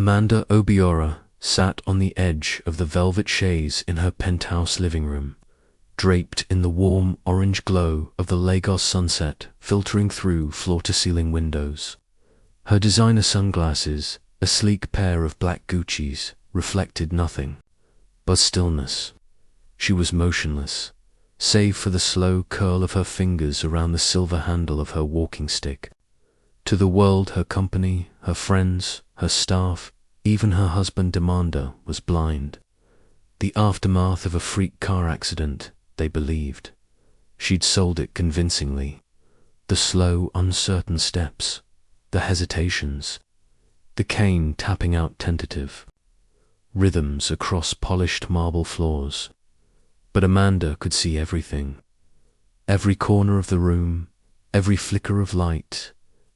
Amanda Obiora sat on the edge of the velvet chaise in her penthouse living room, draped in the warm orange glow of the Lagos sunset filtering through floor-to-ceiling windows. Her designer sunglasses, a sleek pair of black Guccis, reflected nothing but stillness. She was motionless, save for the slow curl of her fingers around the silver handle of her walking stick. To the world, her company, her friends, her staff, even her husband Amanda was blind. The aftermath of a freak car accident, they believed. She'd sold it convincingly. The slow, uncertain steps, the hesitations, the cane tapping out tentative rhythms across polished marble floors. But Amanda could see everything. Every corner of the room, every flicker of light,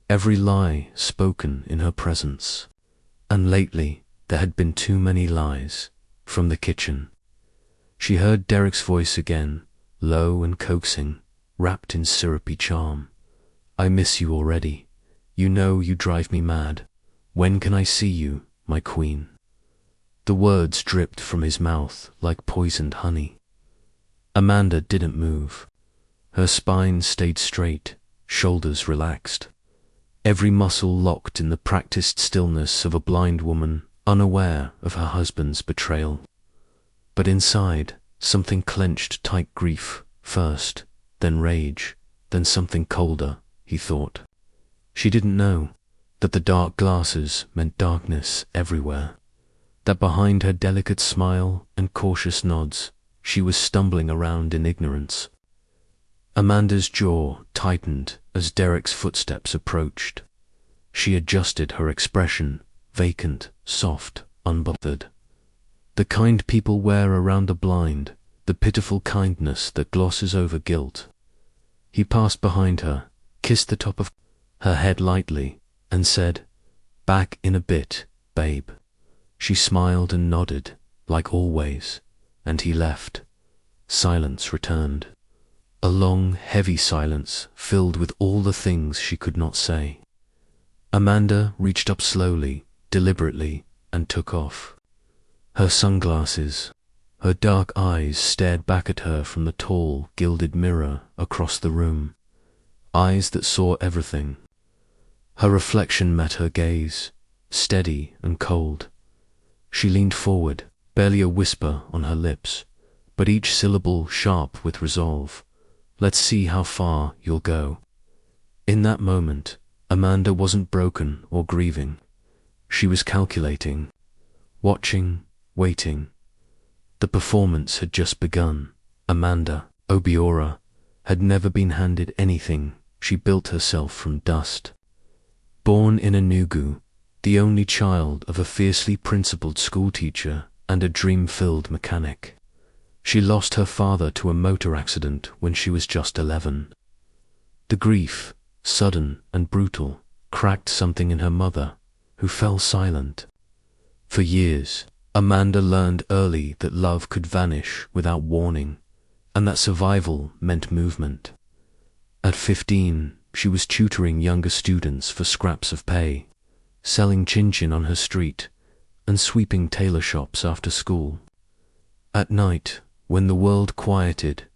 every lie spoken in her presence. And lately there had been too many lies. From the kitchen she heard Derek's voice again, low and coaxing, wrapped in syrupy charm. "I miss you already. You know you drive me mad. When can I see you, my queen?" The words dripped from his mouth like poisoned honey. Amanda didn't move. Her spine stayed straight, shoulders relaxed, every muscle locked in the practiced stillness of a blind woman unaware of her husband's betrayal. But inside, something clenched tight. Grief first, then rage, then something colder, he thought. She didn't know that the dark glasses meant darkness everywhere, that behind her delicate smile and cautious nods, she was stumbling around in ignorance. Amanda's jaw tightened as Derek's footsteps approached. She adjusted her expression, vacant, soft, unbothered. The kind people wear around the blind, the pitiful kindness that glosses over guilt. He passed behind her, kissed the top of her head lightly, and said, "Back in a bit, babe." She smiled and nodded, like always, and he left. Silence returned. A long, heavy silence filled with all the things she could not say. Amanda reached up slowly, deliberately, and took off her sunglasses. Her dark eyes stared back at her from the tall, gilded mirror across the room, eyes that saw everything. Her reflection met her gaze, steady and cold. She leaned forward, barely a whisper on her lips, but each syllable sharp with resolve. "Let's see how far you'll go." In that moment, Amanda wasn't broken or grieving. She was calculating, watching, waiting. The performance had just begun. Amanda Obiora had never been handed anything. She built herself from dust. Born in Enugu, the only child of a fiercely principled schoolteacher and a dream-filled mechanic. She lost her father to a motor accident when she was just 11. The grief, sudden and brutal, cracked something in her mother, who fell silent. For years, Amanda learned early that love could vanish without warning, and that survival meant movement. At 15, she was tutoring younger students for scraps of pay, selling chin-chin on her street, and sweeping tailor shops after school. At night, when the world quieted,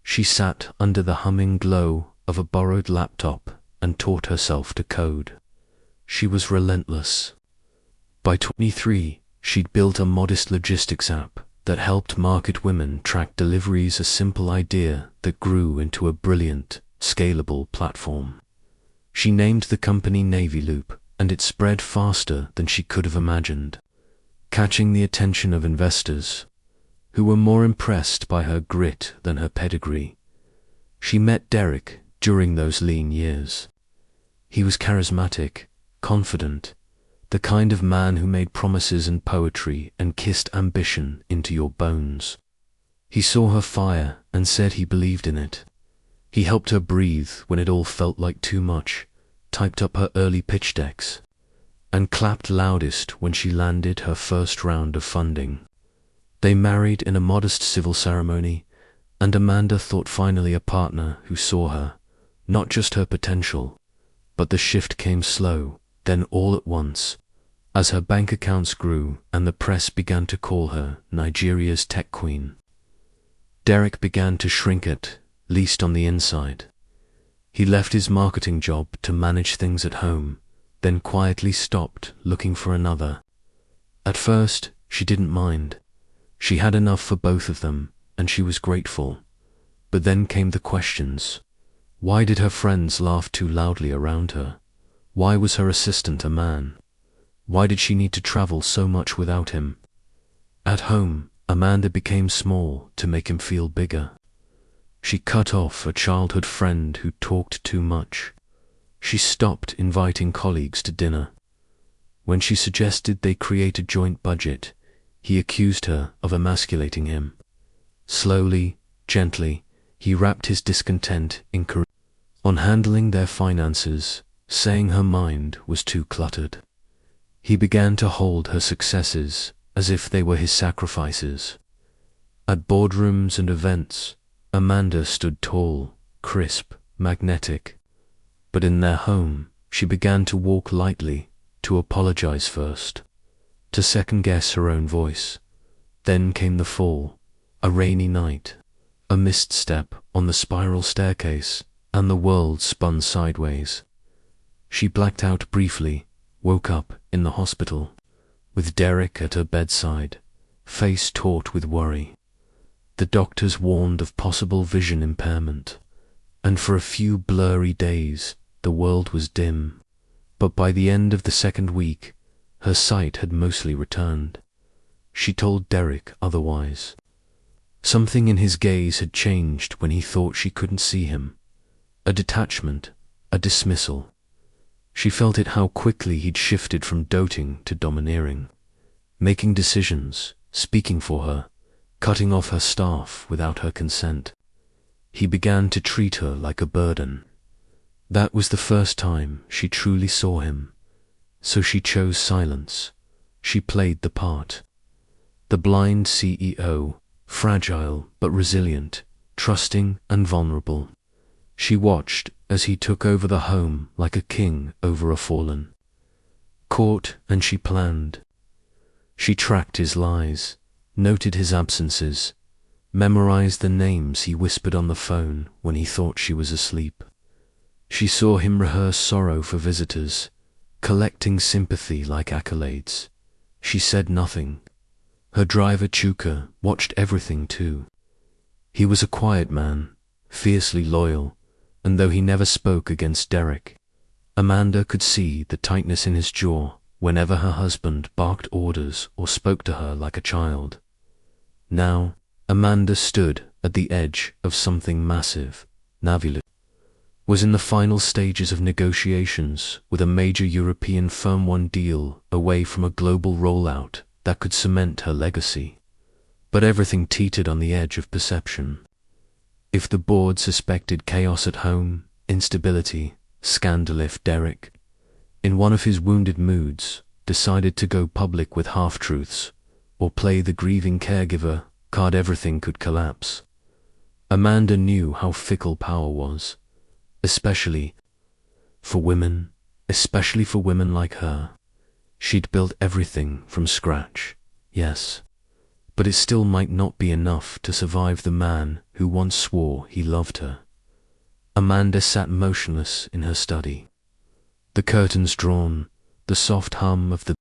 she sat under the humming glow of a borrowed laptop and taught herself to code. She was relentless. By 23, she'd built a modest logistics app that helped market women track deliveries, a simple idea that grew into a brilliant, scalable platform. She named the company Navy Loop, and it spread faster than she could have imagined, catching the attention of investors, who were more impressed by her grit than her pedigree. She met Derek during those lean years. He was charismatic, confident, the kind of man who made promises and poetry and kissed ambition into your bones. He saw her fire and said he believed in it. He helped her breathe when it all felt like too much, typed up her early pitch decks, and clapped loudest when she landed her first round of funding. They married in a modest civil ceremony, and Amanda thought finally a partner who saw her, not just her potential. But the shift came slow, then all at once. as her bank accounts grew and the press began to call her Nigeria's tech queen. Derek began to shrink at least on the inside. He left his marketing job to manage things at home, then quietly stopped looking for another. At first, she didn't mind. She had enough for both of them, and she was grateful. But then came the questions. Why did her friends laugh too loudly around her? Why was her assistant a man? Why did she need to travel so much without him? At home, Amanda became small to make him feel bigger. She cut off a childhood friend who talked too much. She stopped inviting colleagues to dinner. When she suggested they create a joint budget, he accused her of emasculating him. Slowly, gently, he wrapped his discontent on handling their finances, saying her mind was too cluttered. He began to hold her successes as if they were his sacrifices. At boardrooms and events, Amanda stood tall, crisp, magnetic. But in their home, she began to walk lightly, to apologize first, to second-guess her own voice. Then came the fall, a rainy night, a missed step on the spiral staircase, and the world spun sideways. She blacked out briefly, woke up in the hospital, with Derek at her bedside, face taut with worry. The doctors warned of possible vision impairment, and for a few blurry days the world was dim. But by the end of the second week, her sight had mostly returned. She told Derek otherwise. Something in his gaze had changed when he thought she couldn't see him. A detachment, a dismissal. She felt it how quickly he'd shifted from doting to domineering, making decisions, speaking for her, cutting off her staff without her consent. He began to treat her like a burden. That was the first time she truly saw him. So she chose silence. She played the part. The blind CEO, fragile but resilient, trusting and vulnerable. She watched as he took over the home like a king over a fallen. Caught and she planned. She tracked his lies, noted his absences, memorized the names he whispered on the phone when he thought she was asleep. She saw him rehearse sorrow for visitors, collecting sympathy like accolades. She said nothing. Her driver Chuka watched everything too. He was a quiet man, fiercely loyal, and though he never spoke against Derek, Amanda could see the tightness in his jaw whenever her husband barked orders or spoke to her like a child. Now, Amanda stood at the edge of something massive. Navilu was in the final stages of negotiations with a major European firm, one deal away from a global rollout that could cement her legacy. But everything teetered on the edge of perception. If the board suspected chaos at home, instability, scandal, if Derek, in one of his wounded moods, decided to go public with half-truths, or play the grieving caregiver card, everything could collapse. Amanda knew how fickle power was, especially for women like her. She'd built everything from scratch, yes, but it still might not be enough to survive the man who once swore he loved her. Amanda sat motionless in her study, the curtains drawn, the soft hum of the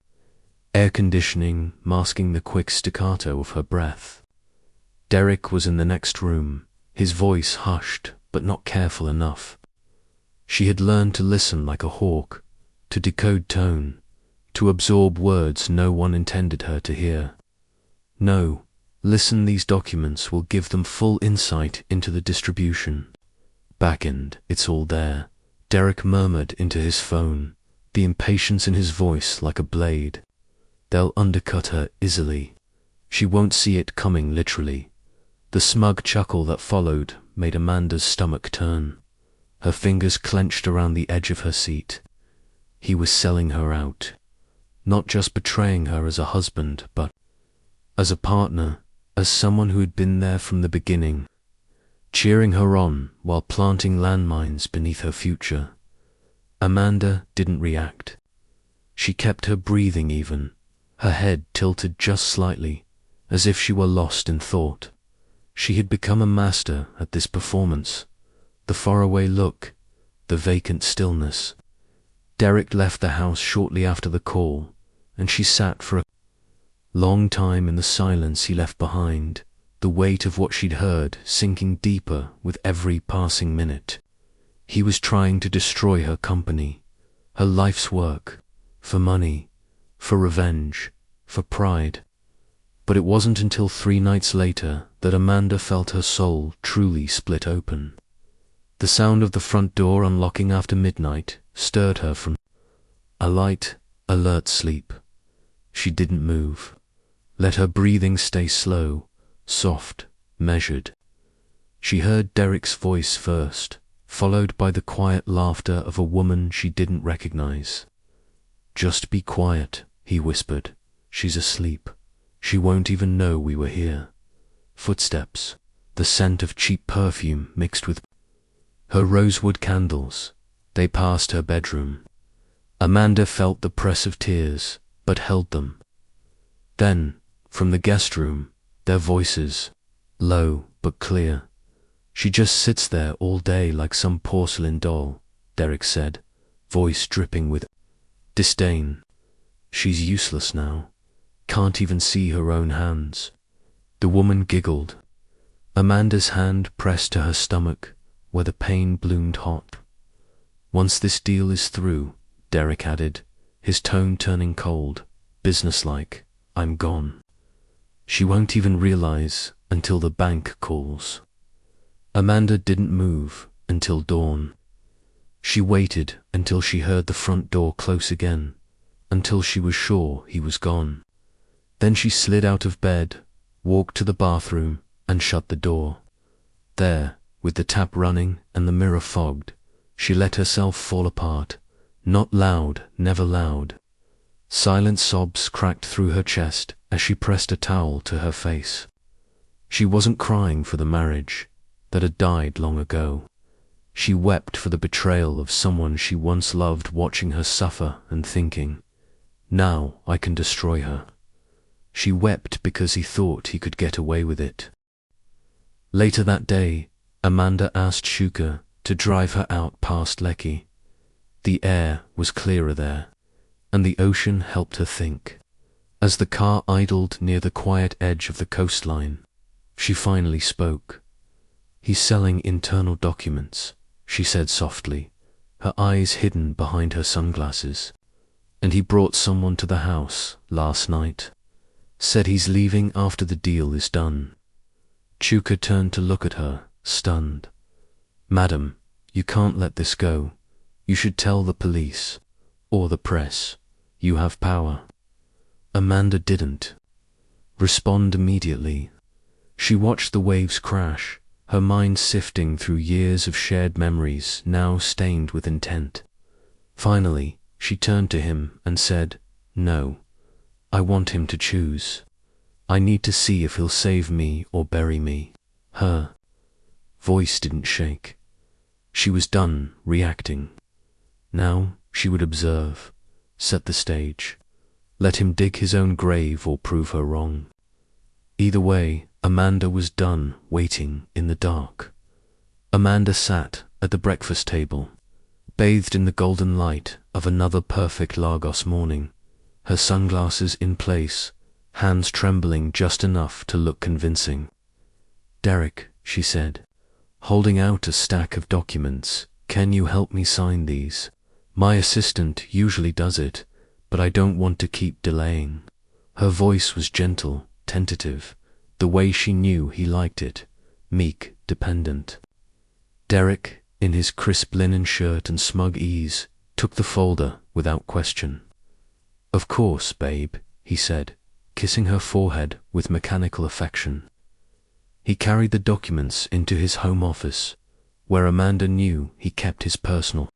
air conditioning masking the quick staccato of her breath. Derek was in the next room, his voice hushed but not careful enough. She had learned to listen like a hawk, to decode tone, to absorb words no one intended her to hear. No, listen, these documents will give them full insight into the distribution. Backend, it's all there, Derek murmured into his phone, the impatience in his voice like a blade. They'll undercut her easily. She won't see it coming, literally. The smug chuckle that followed made Amanda's stomach turn. Her fingers clenched around the edge of her seat. He was selling her out, not just betraying her as a husband, but as a partner, as someone who had been there from the beginning, cheering her on while planting landmines beneath her future. Amanda didn't react. She kept her breathing even, her head tilted just slightly, as if she were lost in thought. She had become a master at this performance. The faraway look, the vacant stillness. Derek left the house shortly after the call, and she sat for a long time in the silence he left behind, the weight of what she'd heard sinking deeper with every passing minute. He was trying to destroy her company, her life's work, for money, for revenge, for pride. But it wasn't until 3 nights later that Amanda felt her soul truly split open. The sound of the front door unlocking after midnight stirred her from a light, alert sleep. She didn't move. Let her breathing stay slow, soft, measured. She heard Derek's voice first, followed by the quiet laughter of a woman she didn't recognize. "Just be quiet," he whispered. "She's asleep. She won't even know we were here." Footsteps, the scent of cheap perfume mixed with her rosewood candles. They passed her bedroom. Amanda felt the press of tears, but held them. Then, from the guest room, their voices, low but clear. "She just sits there all day like some porcelain doll," Derek said, voice dripping with disdain. "She's useless now. Can't even see her own hands." The woman giggled. Amanda's hand pressed to her stomach, where the pain bloomed hot. "Once this deal is through," Derek added, his tone turning cold, businesslike, "I'm gone. She won't even realize until the bank calls." Amanda didn't move until dawn. She waited until she heard the front door close again, until she was sure he was gone. Then she slid out of bed, walked to the bathroom, and shut the door. There, with the tap running and the mirror fogged, she let herself fall apart, not loud, never loud. Silent sobs cracked through her chest as she pressed a towel to her face. She wasn't crying for the marriage that had died long ago. She wept for the betrayal of someone she once loved, watching her suffer and thinking, "Now I can destroy her." She wept because he thought he could get away with it. Later that day, Amanda asked Shuka to drive her out past Lekki. The air was clearer there, and the ocean helped her think. As the car idled near the quiet edge of the coastline, she finally spoke. "He's selling internal documents," she said softly, her eyes hidden behind her sunglasses. "And he brought someone to the house last night. Said he's leaving after the deal is done." Chuka turned to look at her, stunned. "Madam, you can't let this go. You should tell the police, or the press. You have power." Amanda didn't respond immediately. She watched the waves crash, her mind sifting through years of shared memories now stained with intent. Finally, she turned to him and said, "No, I want him to choose. I need to see if he'll save me or bury me." Her voice didn't shake. She was done reacting. Now she would observe, set the stage, let him dig his own grave or prove her wrong. Either way, Amanda was done waiting in the dark. Amanda sat at the breakfast table, bathed in the golden light of another perfect Lagos morning, her sunglasses in place, hands trembling just enough to look convincing. "Derek," she said, holding out a stack of documents, "can you help me sign these? My assistant usually does it, but I don't want to keep delaying." Her voice was gentle, tentative, the way she knew he liked it, meek, dependent. Derek, in his crisp linen shirt and smug ease, took the folder without question. "Of course, babe," he said, kissing her forehead with mechanical affection. He carried the documents into his home office, where Amanda knew he kept his personal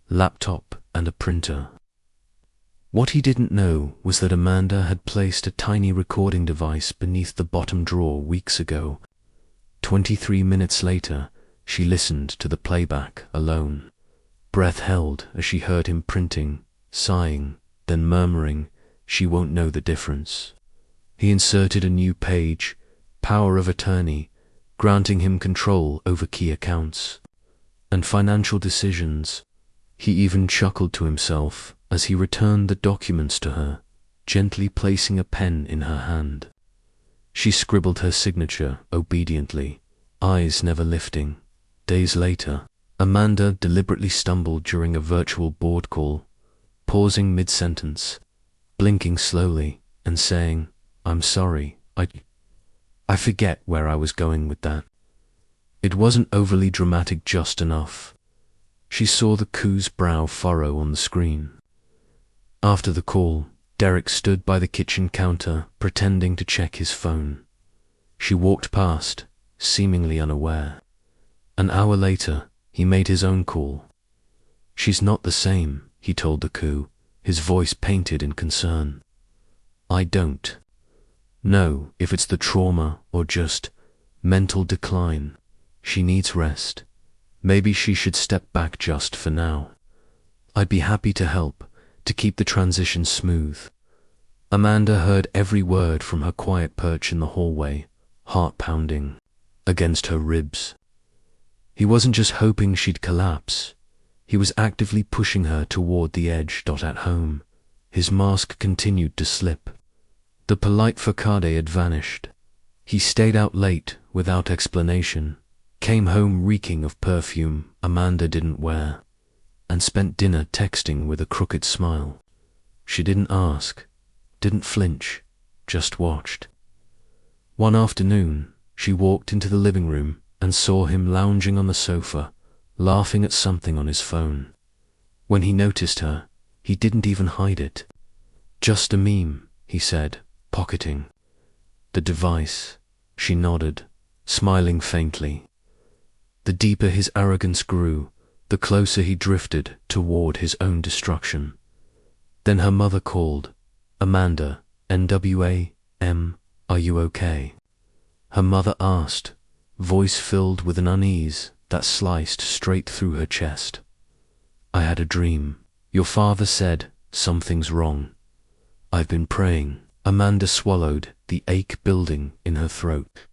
laptop and a printer. What he didn't know was that Amanda had placed a tiny recording device beneath the bottom drawer weeks ago. 23 minutes later, she listened to the playback alone, breath held as she heard him printing, sighing, then murmuring, "She won't know the difference." He inserted a new page, power of attorney, granting him control over key accounts and financial decisions. He even chuckled to himself as he returned the documents to her, gently placing a pen in her hand. She scribbled her signature obediently, eyes never lifting. Days later, Amanda deliberately stumbled during a virtual board call, pausing mid-sentence, blinking slowly, and saying, "I'm sorry, I forget where I was going with that." It wasn't overly dramatic, just enough. She saw the coup's brow furrow on the screen. After the call, Derek stood by the kitchen counter, pretending to check his phone. She walked past, seemingly unaware. An hour later, he made his own call. "She's not the same," he told the coup, his voice painted in concern. "I don't know if it's the trauma or just mental decline. She needs rest. Maybe she should step back just for now. I'd be happy to help, to keep the transition smooth." Amanda heard every word from her quiet perch in the hallway, heart pounding against her ribs. He wasn't just hoping she'd collapse. He was actively pushing her toward the edge. At home, his mask continued to slip. The polite facade had vanished. He stayed out late without explanation, came home reeking of perfume Amanda didn't wear, and spent dinner texting with a crooked smile. She didn't ask, didn't flinch, just watched. One afternoon, she walked into the living room and saw him lounging on the sofa, laughing at something on his phone. When he noticed her, he didn't even hide it. "Just a meme," he said, pocketing the device. She nodded, smiling faintly. The deeper his arrogance grew, the closer he drifted toward his own destruction. Then her mother called. "Amanda, NWA, are you okay?" Her mother asked, voice filled with an unease that sliced straight through her chest. "I had a dream. Your father said something's wrong. I've been praying." Amanda swallowed, the ache building in her throat.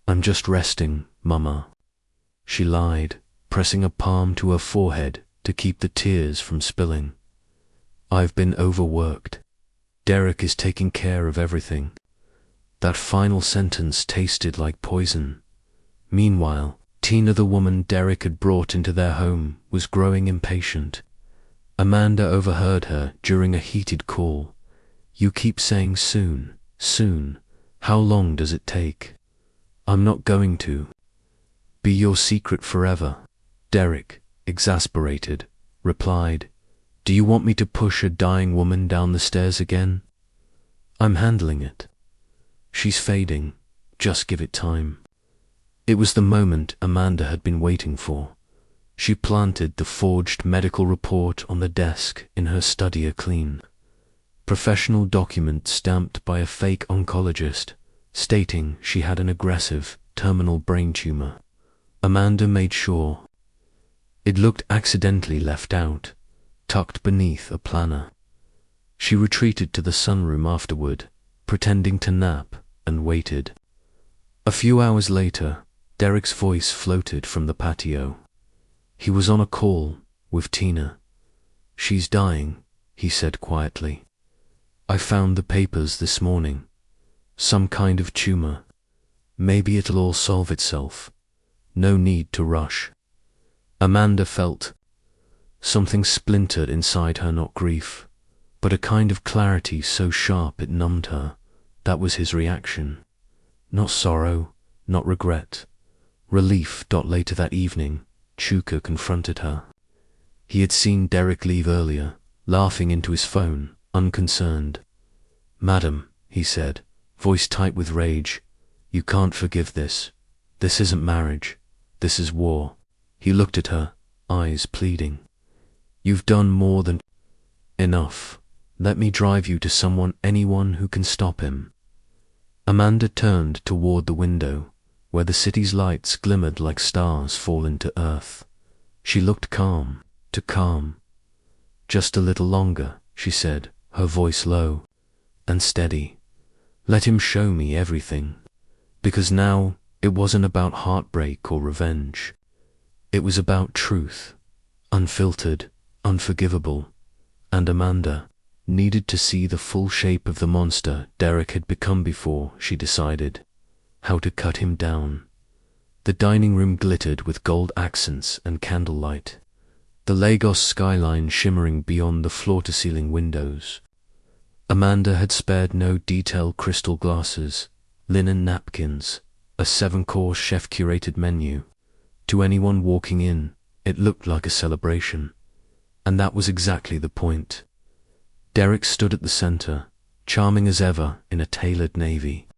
"I'm just resting, Mama," she lied, pressing a palm to her forehead to keep the tears from spilling. "I've been overworked. Derek is taking care of everything." That final sentence tasted like poison. Meanwhile, Tina, the woman Derek had brought into their home, was growing impatient. Amanda overheard her during a heated call. "You keep saying soon, soon. How long does it take?" "I'm not going to be your secret forever." Derek, exasperated, replied, "Do you want me to push a dying woman down the stairs again?" "I'm handling it. She's fading. Just give it time." It was the moment Amanda had been waiting for. She planted the forged medical report on the desk in her study, a clean, professional document stamped by a fake oncologist, stating she had an aggressive, terminal brain tumor. Amanda made sure. It looked accidentally left out, tucked beneath a planner. She retreated to the sunroom afterward, pretending to nap, and waited. A few hours later, Derek's voice floated from the patio. He was on a call with Tina. "She's dying," he said quietly. "I found the papers this morning. Some kind of tumor. Maybe it'll all solve itself. No need to rush." Amanda felt something splintered inside her, not grief, but a kind of clarity so sharp it numbed her. That was his reaction. Not sorrow, not regret. Relief. Later that evening, Chuka confronted her. He had seen Derek leave earlier, laughing into his phone, unconcerned. "Madam," he said, voice tight with rage, "you can't forgive this. This isn't marriage. This is war." He looked at her, eyes pleading. "You've done more than enough. Let me drive you to anyone who can stop him." Amanda turned toward the window, where the city's lights glimmered like stars fallen to earth. She looked calm, too calm. "Just a little longer," she said, her voice low and steady. Let him show me everything. Because now it wasn't about heartbreak or revenge. It was about truth, unfiltered, unforgivable, and Amanda needed to see the full shape of the monster Derek had become before she decided how to cut him down. The dining room glittered with gold accents and candlelight, the Lagos skyline shimmering beyond the floor-to-ceiling windows. Amanda had spared no detailed crystal glasses, linen napkins, a 7-course chef-curated menu. To anyone walking in, it looked like a celebration. And that was exactly the point. Derek stood at the center, charming as ever in a tailored navy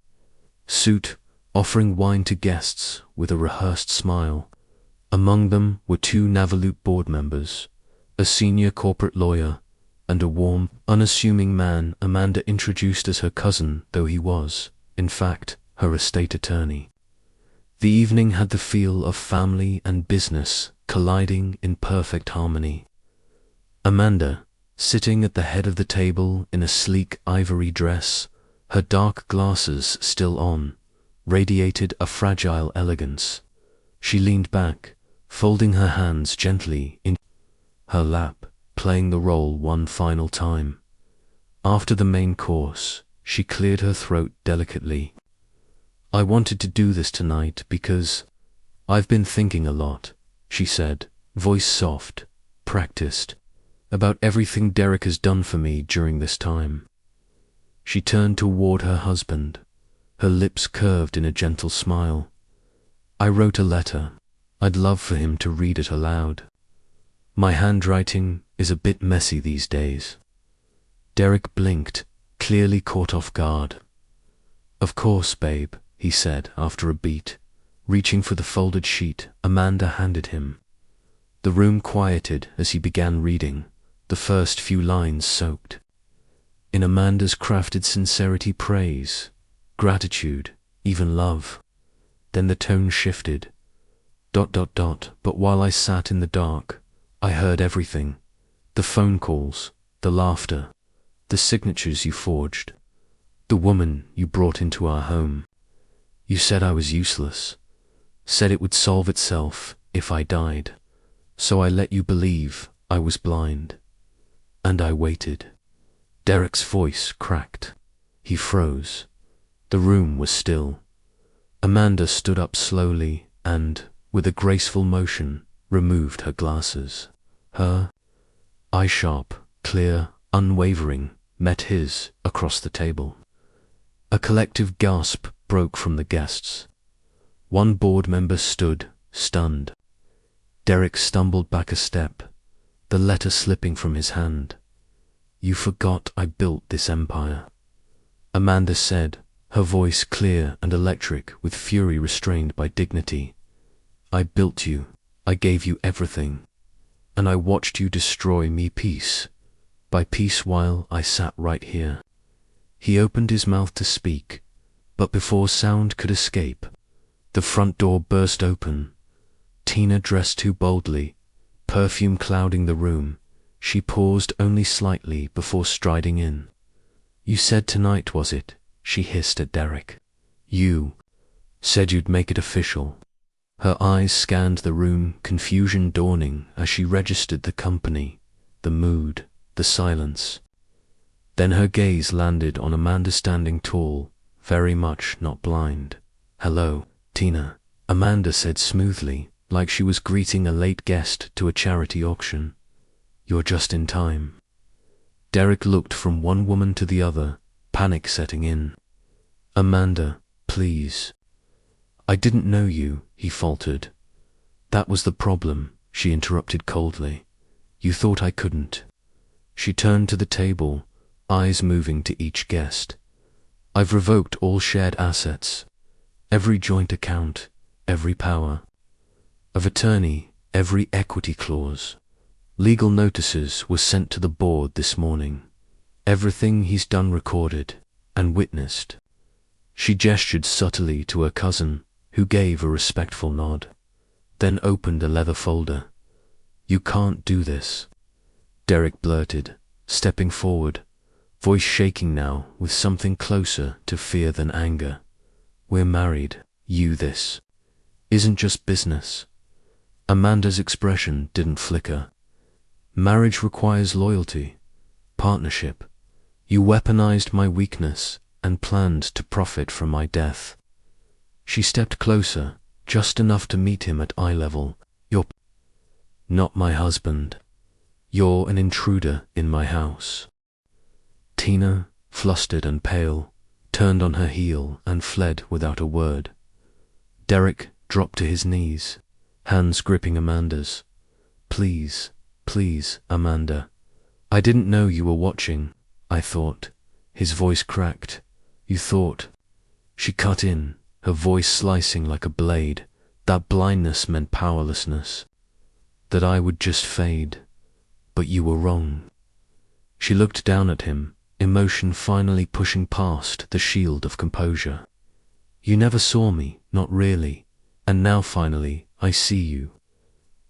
suit, offering wine to guests with a rehearsed smile. Among them were 2 Navalut board members, a senior corporate lawyer, and a warm, unassuming man Amanda introduced as her cousin, though he was, in fact, her estate attorney. The evening had the feel of family and business colliding in perfect harmony. Amanda, sitting at the head of the table in a sleek ivory dress, her dark glasses still on, radiated a fragile elegance. She leaned back, folding her hands gently in her lap, playing the role one final time. After the main course, she cleared her throat delicately. I wanted to do this tonight because I've been thinking a lot, she said, voice soft, practiced, about everything Derek has done for me during this time. She turned toward her husband, her lips curved in a gentle smile. I wrote a letter. I'd love for him to read it aloud. My handwriting is a bit messy these days. Derek blinked, clearly caught off guard. Of course, babe, he said after a beat, reaching for the folded sheet Amanda handed him. The room quieted as he began reading, the first few lines soaked in Amanda's crafted sincerity, praise, gratitude, even love. Then the tone shifted. ... But while I sat in the dark, I heard everything. The phone calls, the laughter, the signatures you forged, the woman you brought into our home. You said I was useless, said it would solve itself if I died. So I let you believe I was blind. And I waited. Derek's voice cracked. He froze. The room was still. Amanda stood up slowly and, with a graceful motion, removed her glasses. Her eye sharp, clear, unwavering, met his across the table. A collective gasp broke from the guests. One board member stood, stunned. Derek stumbled back a step, the letter slipping from his hand. You forgot I built this empire, Amanda said, her voice clear and electric with fury restrained by dignity. I built you, I gave you everything, and I watched you destroy me piece by piece while I sat right here. He opened his mouth to speak, but before sound could escape, the front door burst open. Tina dressed too boldly, perfume clouding the room. She paused only slightly before striding in. You said tonight, was it? She hissed at Derek. You said you'd make it official. Her eyes scanned the room, confusion dawning as she registered the company, the mood, the silence. Then her gaze landed on Amanda standing tall, very much not blind. Hello, Tina, Amanda said smoothly, like she was greeting a late guest to a charity auction. You're just in time. Derek looked from one woman to the other, panic setting in. Amanda, please. I didn't know you, he faltered. That was the problem, she interrupted coldly. You thought I couldn't. She turned to the table, eyes moving to each guest. I've revoked all shared assets, every joint account, every power of attorney, every equity clause. Legal notices were sent to the board this morning. Everything he's done recorded and witnessed. She gestured subtly to her cousin, who gave a respectful nod, then opened a leather folder. You can't do this, Derek blurted, stepping forward, voice shaking now with something closer to fear than anger. We're married. This isn't just business. Amanda's expression didn't flicker. Marriage requires loyalty, partnership. You weaponized my weakness and planned to profit from my death. She stepped closer, just enough to meet him at eye level. You're not my husband. You're an intruder in my house. Tina, flustered and pale, turned on her heel and fled without a word. Derek dropped to his knees, hands gripping Amanda's. Please, please, Amanda. I didn't know you were watching, I thought. His voice cracked. You thought. She cut in, her voice slicing like a blade. That blindness meant powerlessness. That I would just fade. But you were wrong. She looked down at him, emotion finally pushing past the shield of composure. You never saw me, not really, and now finally I see you.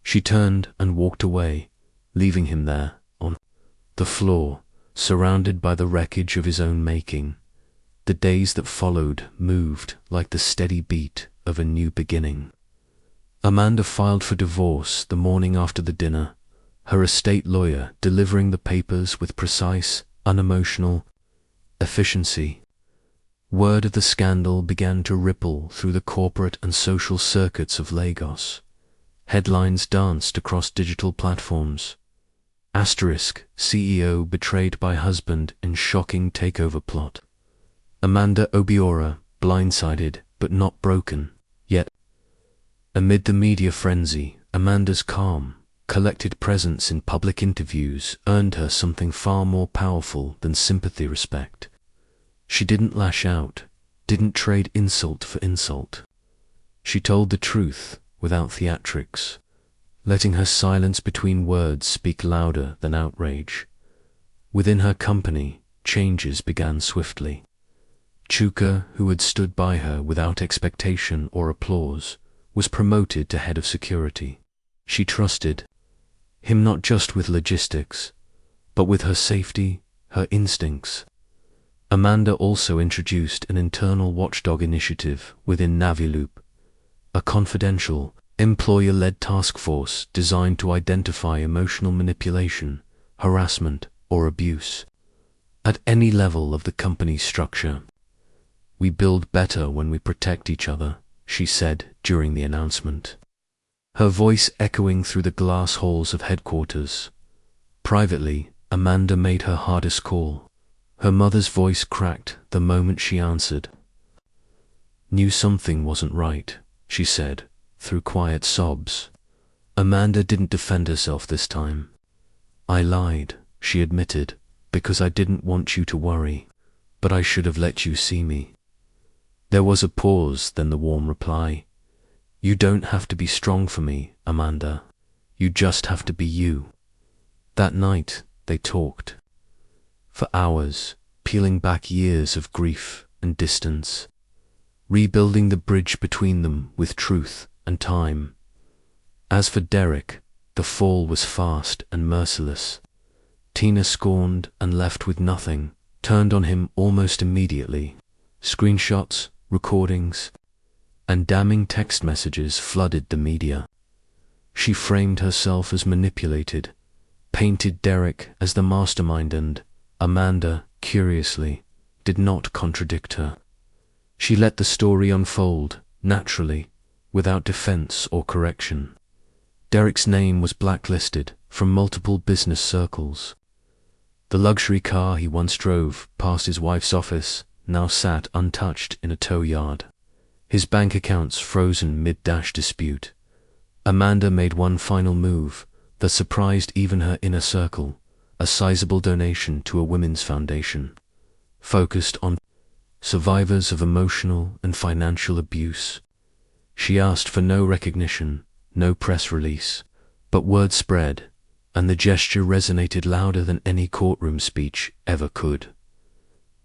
She turned and walked away, leaving him there, on the floor, surrounded by the wreckage of his own making. The days that followed moved like the steady beat of a new beginning. Amanda filed for divorce the morning after the dinner, her estate lawyer delivering the papers with precise, unemotional efficiency. Word of the scandal began to ripple through the corporate and social circuits of Lagos. Headlines danced across digital platforms. Asterisk, CEO betrayed by husband in shocking takeover plot. Amanda Obiora, blindsided but not broken, yet. Amid the media frenzy, Amanda's calm, collected presence in public interviews earned her something far more powerful than sympathy respect. She didn't lash out, didn't trade insult for insult. She told the truth without theatrics, letting her silence between words speak louder than outrage. Within her company, changes began swiftly. Chuka, who had stood by her without expectation or applause, was promoted to head of security. She trusted him not just with logistics, but with her safety, her instincts. Amanda also introduced an internal watchdog initiative within Naviloop, a confidential, employer-led task force designed to identify emotional manipulation, harassment, or abuse at any level of the company's structure. We build better when we protect each other, she said during the announcement, her voice echoing through the glass halls of headquarters. Privately, Amanda made her hardest call. Her mother's voice cracked the moment she answered. Knew something wasn't right, she said, through quiet sobs. Amanda didn't defend herself this time. I lied, she admitted, because I didn't want you to worry, but I should have let you see me. There was a pause, then the warm reply. You don't have to be strong for me, Amanda. You just have to be you. That night, they talked. For hours, peeling back years of grief and distance, rebuilding the bridge between them with truth and time. As for Derek, the fall was fast and merciless. Tina, scorned and left with nothing, turned on him almost immediately. Screenshots, recordings, and damning text messages flooded the media. She framed herself as manipulated, painted Derek as the mastermind, and Amanda, curiously, did not contradict her. She let the story unfold, naturally, without defense or correction. Derek's name was blacklisted from multiple business circles. The luxury car he once drove past his wife's office now sat untouched in a tow yard. His bank accounts frozen mid-dash dispute. Amanda made one final move that surprised even her inner circle, a sizable donation to a women's foundation, focused on survivors of emotional and financial abuse. She asked for no recognition, no press release, but word spread, and the gesture resonated louder than any courtroom speech ever could.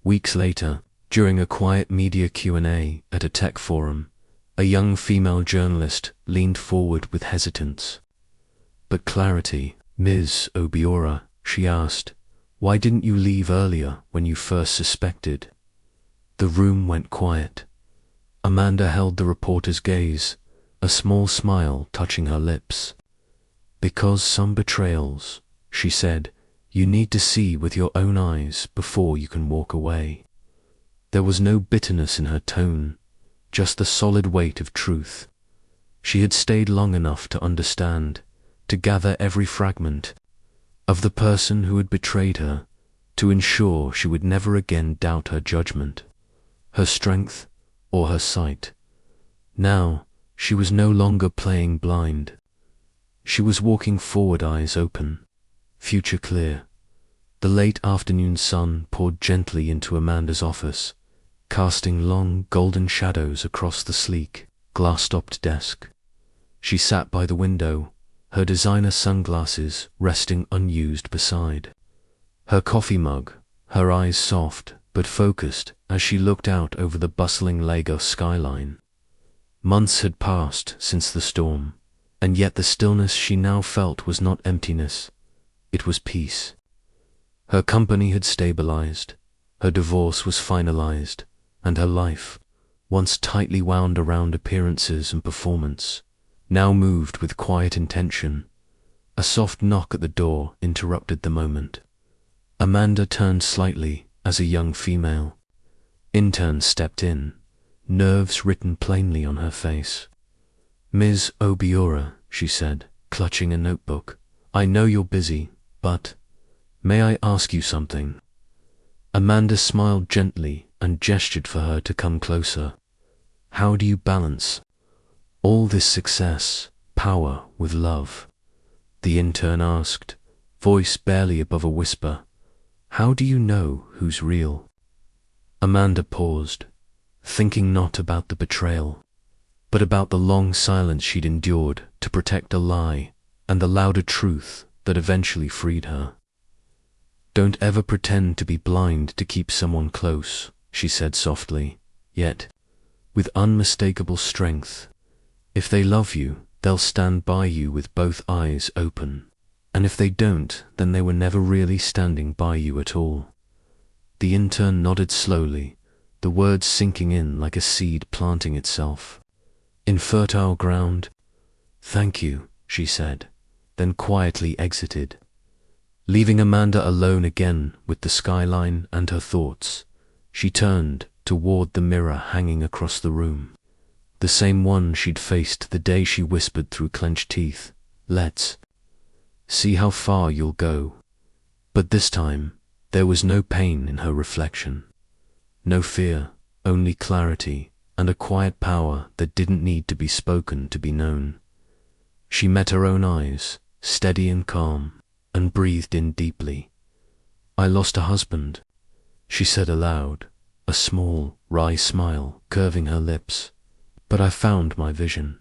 Weeks later, during a quiet media Q&A at a tech forum, a young female journalist leaned forward with hesitance. But clarity, Ms. Obiora, she asked, Why didn't you leave earlier when you first suspected? The room went quiet. Amanda held the reporter's gaze, a small smile touching her lips. Because some betrayals, she said, you need to see with your own eyes before you can walk away. There was no bitterness in her tone, just the solid weight of truth. She had stayed long enough to understand, to gather every fragment of the person who had betrayed her, to ensure she would never again doubt her judgment, her strength, or her sight. Now, she was no longer playing blind. She was walking forward, eyes open, future clear. The late afternoon sun poured gently into Amanda's office, casting long golden shadows across the sleek, glass-topped desk. She sat by the window, her designer sunglasses resting unused beside. Her coffee mug, her eyes soft but focused as she looked out over the bustling Lagos skyline. Months had passed since the storm, and yet the stillness she now felt was not emptiness, it was peace. Her company had stabilized, her divorce was finalized, and her life, once tightly wound around appearances and performance, now moved with quiet intention. A soft knock at the door interrupted the moment. Amanda turned slightly as a young female intern stepped in, nerves written plainly on her face. "Ms. Obiora," she said, clutching a notebook, "I know you're busy, but may I ask you something?" Amanda smiled gently and gestured for her to come closer. "How do you balance all this success, power with love?" the intern asked, voice barely above a whisper. "How do you know who's real?" Amanda paused, thinking not about the betrayal, but about the long silence she'd endured to protect a lie and the louder truth that eventually freed her. "Don't ever pretend to be blind to keep someone close," she said softly, yet with unmistakable strength. "If they love you, they'll stand by you with both eyes open. And if they don't, then they were never really standing by you at all." The intern nodded slowly, the words sinking in like a seed planting itself in fertile ground. "Thank you," she said, then quietly exited, leaving Amanda alone again with the skyline and her thoughts. She turned toward the mirror hanging across the room, the same one she'd faced the day she whispered through clenched teeth, "Let's see how far you'll go." But this time, there was no pain in her reflection, no fear, only clarity and a quiet power that didn't need to be spoken to be known. She met her own eyes, steady and calm, and breathed in deeply. "I lost a husband," she said aloud, a small, wry smile curving her lips. "But I found my vision.